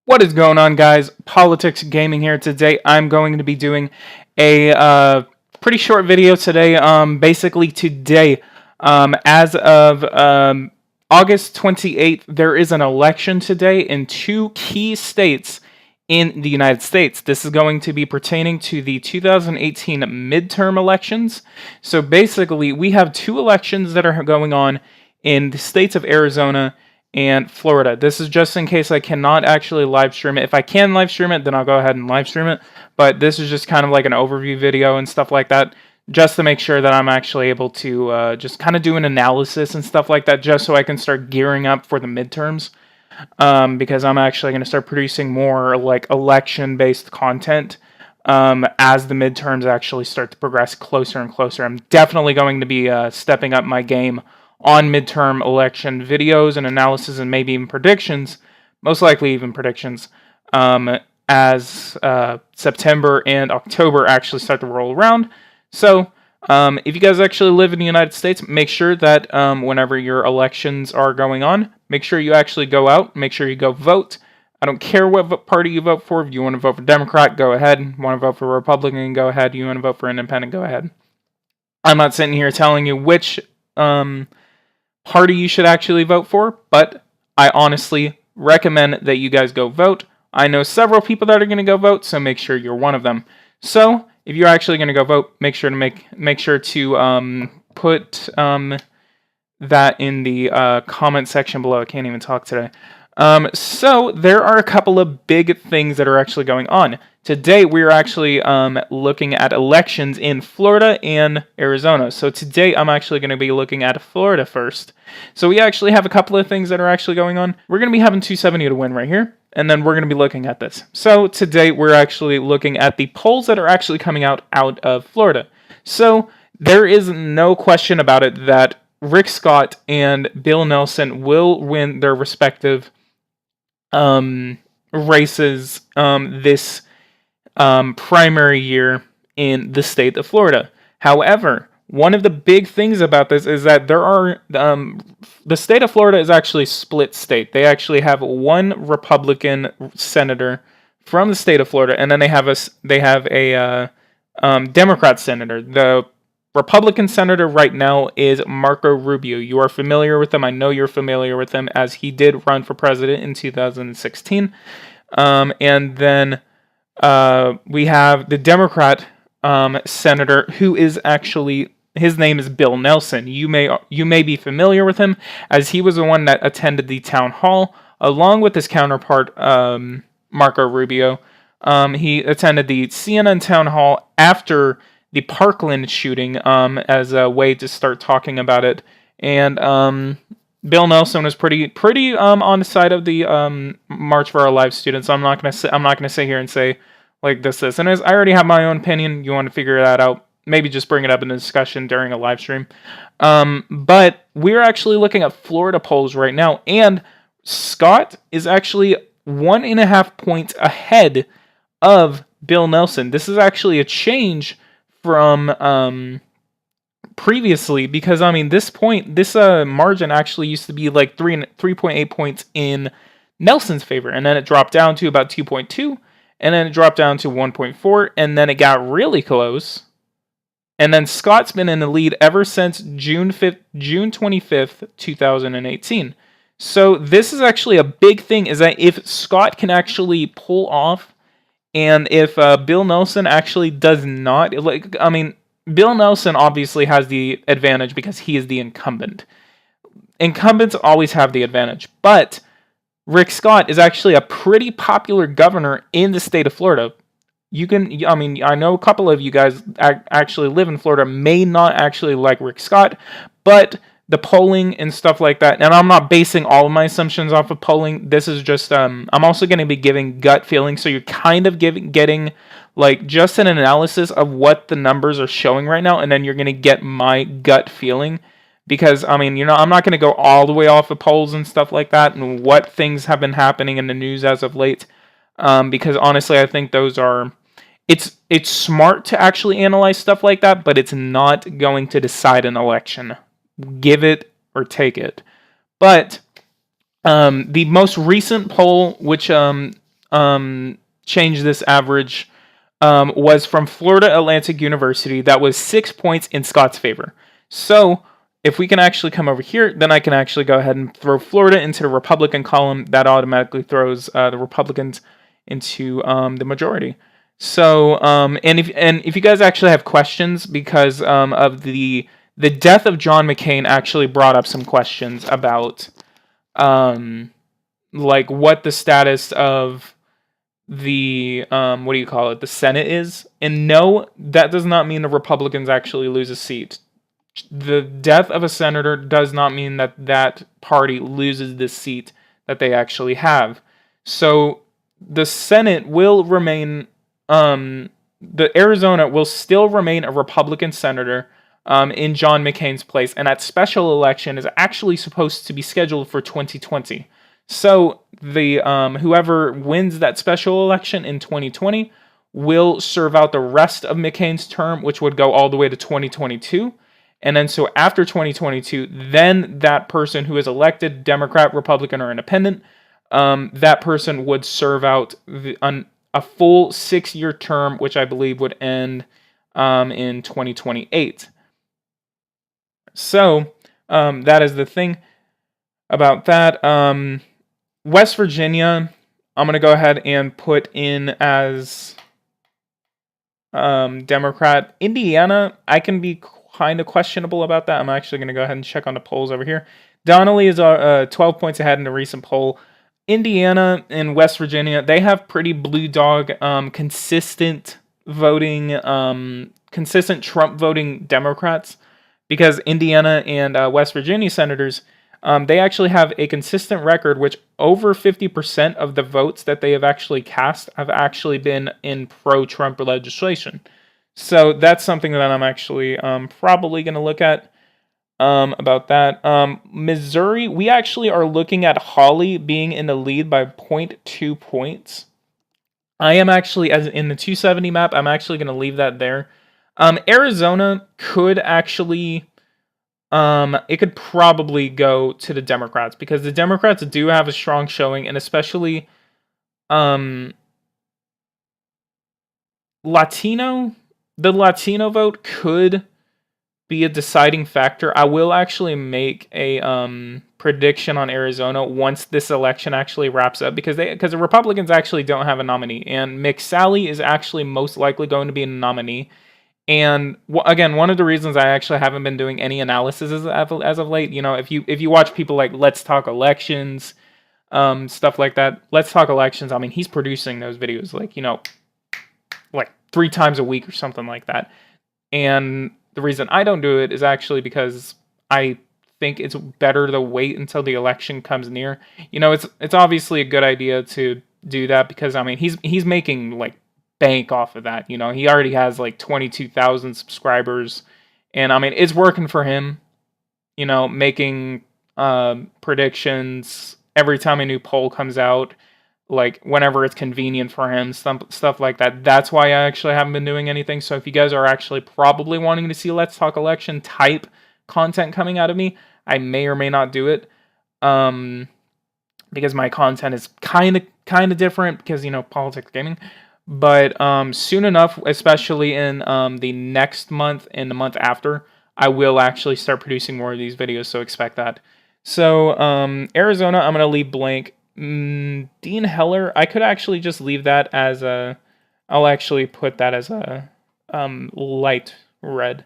What is going on, guys? Politics Gaming here. Today I'm going to be doing a pretty short video today. Basically today, as of August 28th, there is an election today in two key states in the United States. This is going to be pertaining to the 2018 midterm elections. So basically, we have two elections that are going on in the states of Arizona and Florida. This is just in case I cannot actually live stream it. If I can live stream it, then I'll go ahead and live stream it. But this is just kind of like an overview video and stuff like that, just to make sure that I'm actually able to just kind of do an analysis and stuff like that, just so I can start gearing up for the midterms. Because I'm actually going to start producing more like election-based content as the midterms actually start to progress closer and closer. I'm definitely going to be stepping up my game on midterm election videos and analysis and maybe even predictions, most likely even predictions, as September and October actually start to roll around. So if you guys actually live in the United States, make sure that whenever your elections are going on, make sure you actually go out, make sure you go vote. I don't care what party you vote for. If you want to vote for Democrat, go ahead. Want to vote for Republican, go ahead. You want to vote for Independent, go ahead. I'm not sitting here telling you which party you should actually vote for, but I honestly recommend that you guys go vote. I know several people that are going to go vote, so make sure you're one of them. So if you're actually going to go vote, make sure to put that in the comment section below. I can't even talk today. So there are a couple of big things that are actually going on. Today, we're actually looking at elections in Florida and Arizona. So today, I'm actually going to be looking at Florida first. So we actually have a couple of things that are actually going on. We're going to be having 270 to win right here, and then we're going to be looking at this. So today, we're actually looking at the polls that are actually coming out of Florida. So there is no question about it that Rick Scott and Bill Nelson will win their respective races this primary year in the state of Florida. However, one of the big things about this is that there are the state of Florida is actually a split state. They actually have one Republican senator from the state of Florida, and then they have a Democrat senator. The Republican senator right now is Marco Rubio. You are familiar with him. I know you're familiar with him, as he did run for president in 2016. And then we have the Democrat senator, who is actually, his name is Bill Nelson. You may be familiar with him, as he was the one that attended the town hall along with his counterpart Marco Rubio. He attended the CNN town hall after the Parkland shooting as a way to start talking about it, and Bill Nelson was pretty on the side of the March for Our Lives students. I'm not gonna sit here and say like this, and I already have my own opinion. You want to figure that out? Maybe just bring it up in a discussion during a live stream. But we're actually looking at Florida polls right now, and Scott is actually 1.5 points ahead of Bill Nelson. This is actually a change from previously, because I mean this margin actually used to be like 3.8 points in Nelson's favor, and then it dropped down to about 2.2, and then it dropped down to 1.4, and then it got really close, and then Scott's been in the lead ever since June 25th, 2018. So this is actually a big thing, is that if Scott can actually pull off, and if Bill Nelson actually does not, like, I mean, Bill Nelson obviously has the advantage because he is the incumbent. Incumbents always have the advantage, but Rick Scott is actually a pretty popular governor in the state of Florida. I know a couple of you guys actually live in Florida, may not actually like Rick Scott, but the polling and stuff like that, and I'm not basing all of my assumptions off of polling. This is just, I'm also going to be giving gut feeling, so you're kind of getting like just an analysis of what the numbers are showing right now, and then you're going to get my gut feeling, because, I mean, I'm not going to go all the way off of polls and stuff like that, and what things have been happening in the news as of late, because honestly, I think those are, it's smart to actually analyze stuff like that, but it's not going to decide an election. Give it or take it. But the most recent poll, which change this average was from Florida Atlantic University. That was 6 points in Scott's favor. So if we can actually come over here, then I can actually go ahead and throw Florida into the Republican column. That automatically throws the Republicans into the majority. So and if you guys actually have questions, because of the death of John McCain actually brought up some questions about like what the status of the what do you call it, the Senate is. And no, that does not mean the Republicans actually lose a seat. The death of a senator does not mean that that party loses the seat that they actually have. So the Senate will remain, the Arizona will still remain a Republican senator in John McCain's place, and that special election is actually supposed to be scheduled for 2020. So the whoever wins that special election in 2020 will serve out the rest of McCain's term, which would go all the way to 2022. And then so after 2022, then that person who is elected, Democrat, Republican, or Independent, that person would serve out a full 6-year term, which I believe would end in 2028. So that is the thing about that. West Virginia, I'm going to go ahead and put in as Democrat. Indiana, I can be kind of questionable about that. I'm actually going to go ahead and check on the polls over here. Donnelly is 12 points ahead in the recent poll. Indiana and West Virginia, they have pretty blue dog, consistent voting, consistent Trump voting Democrats, because Indiana and West Virginia senators, they actually have a consistent record, which over 50% of the votes that they have actually cast have actually been in pro-Trump legislation. So that's something that I'm actually probably going to look at about that. Missouri, we actually are looking at Hawley being in the lead by 0.2 points. I am actually, as in the 270 map, I'm actually going to leave that there. Arizona could actually, it could probably go to the Democrats, because the Democrats do have a strong showing, and especially the Latino vote could be a deciding factor. I will actually make a prediction on Arizona once this election actually wraps up, because the Republicans actually don't have a nominee, and McSally is actually most likely going to be a nominee. And again, one of the reasons I actually haven't been doing any analysis as of late, you know, if you watch people like Let's Talk Elections, stuff like that, Let's Talk Elections, I mean, he's producing those videos like, you know, like 3 times a week or something like that. And the reason I don't do it is actually because I think it's better to wait until the election comes near. You know, it's obviously a good idea to do that, because I mean, he's making like bank off of that. You know, he already has like 22,000 subscribers, and I mean, it's working for him. You know, making predictions every time a new poll comes out, like whenever it's convenient for him, stuff like that. That's why I actually haven't been doing anything. So if you guys are actually probably wanting to see Let's Talk Election type content coming out of me, I may or may not do it, because my content is kind of different, because, you know, politics, gaming. But soon enough, especially in the next month and the month after, I will actually start producing more of these videos, so expect that. So Arizona, I'm going to leave blank. Dean Heller, I could actually just leave that as a, I'll actually put that as a light red.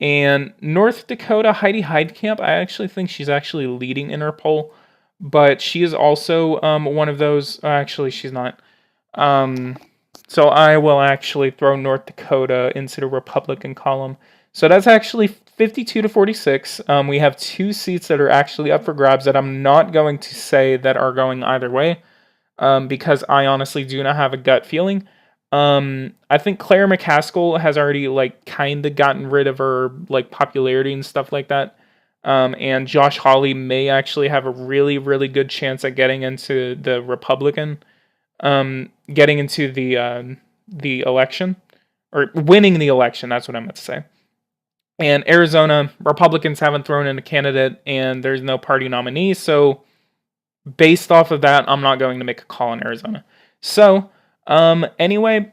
And North Dakota, Heidi Heidkamp, I actually think she's actually leading in her poll, but she is also one of those, actually she's not. So I will actually throw North Dakota into the Republican column. So that's actually 52 to 46. We have 2 seats that are actually up for grabs that I'm not going to say that are going either way, because I honestly do not have a gut feeling. I think Claire McCaskill has already like kind of gotten rid of her like popularity and stuff like that. And Josh Hawley may actually have a really, really good chance at getting into the Republican, getting into the election, or winning the election. That's what I meant to say. And Arizona, Republicans haven't thrown in a candidate, and there's no party nominee, so based off of that, I'm not going to make a call in Arizona. So, anyway,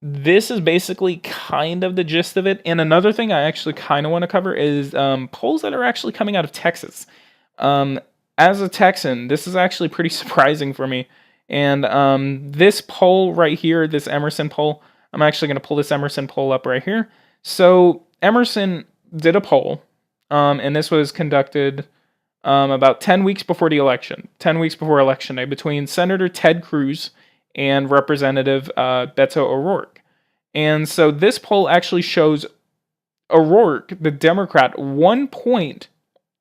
this is basically kind of the gist of it. And another thing I actually kind of want to cover is polls that are actually coming out of Texas. As a Texan, this is actually pretty surprising for me. And this poll right here, this Emerson poll, I'm actually going to pull this Emerson poll up right here. So Emerson did a poll, and this was conducted about 10 weeks before the election, 10 weeks before Election Day, between Senator Ted Cruz and Representative Beto O'Rourke. And so this poll actually shows O'Rourke, the Democrat, 1 point,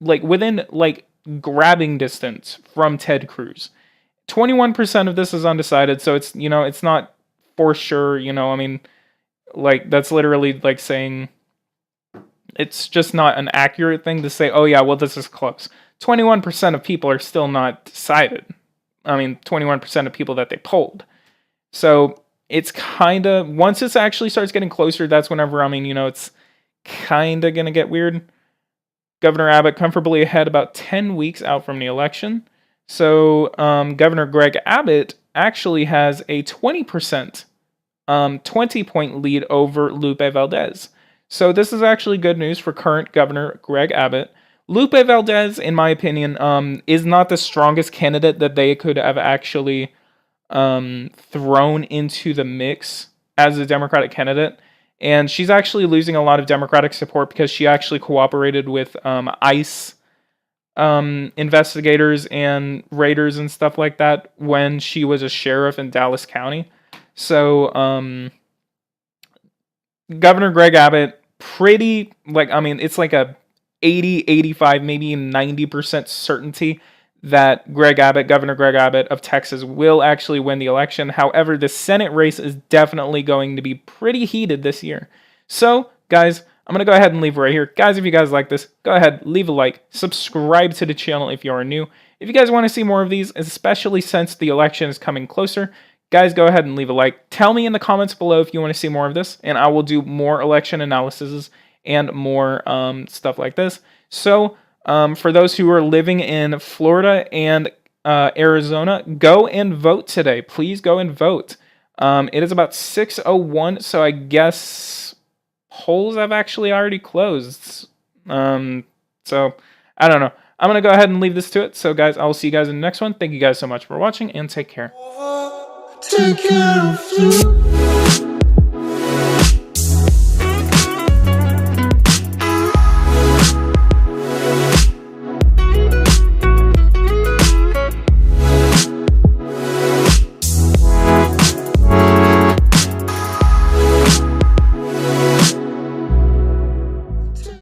like within like grabbing distance from Ted Cruz. 21% of this is undecided, so it's, you know, it's not for sure, you know, I mean, like, that's literally like saying, it's just not an accurate thing to say, oh yeah, well, this is close. 21% of people are still not decided. I mean, 21% of people that they polled. So it's kind of, once it actually starts getting closer, that's whenever, I mean, you know, it's kind of going to get weird. Governor Abbott comfortably ahead about 10 weeks out from the election. So Governor Greg Abbott actually has a 20%, 20-point lead over Lupe Valdez. So this is actually good news for current Governor Greg Abbott. Lupe Valdez, in my opinion, is not the strongest candidate that they could have actually thrown into the mix as a Democratic candidate. And she's actually losing a lot of Democratic support because she actually cooperated with ICE investigators and raiders and stuff like that when she was a sheriff in Dallas County. So Governor Greg Abbott, pretty, like, I mean, it's like a 80, 85, maybe 90% certainty that Governor Greg Abbott of Texas will actually win the election. However, the Senate race is definitely going to be pretty heated this year. So, guys, I'm going to go ahead and leave it right here. Guys, if you guys like this, go ahead, leave a like, subscribe to the channel if you are new. If you guys want to see more of these, especially since the election is coming closer, guys, go ahead and leave a like. Tell me in the comments below if you want to see more of this, and I will do more election analyses and more stuff like this. So, for those who are living in Florida and Arizona, go and vote today. Please go and vote. It is about 6:01, so I guess polls have actually already closed. So, I don't know. I'm going to go ahead and leave this to it. So, guys, I will see you guys in the next one. Thank you guys so much for watching, and take care. Take care of you.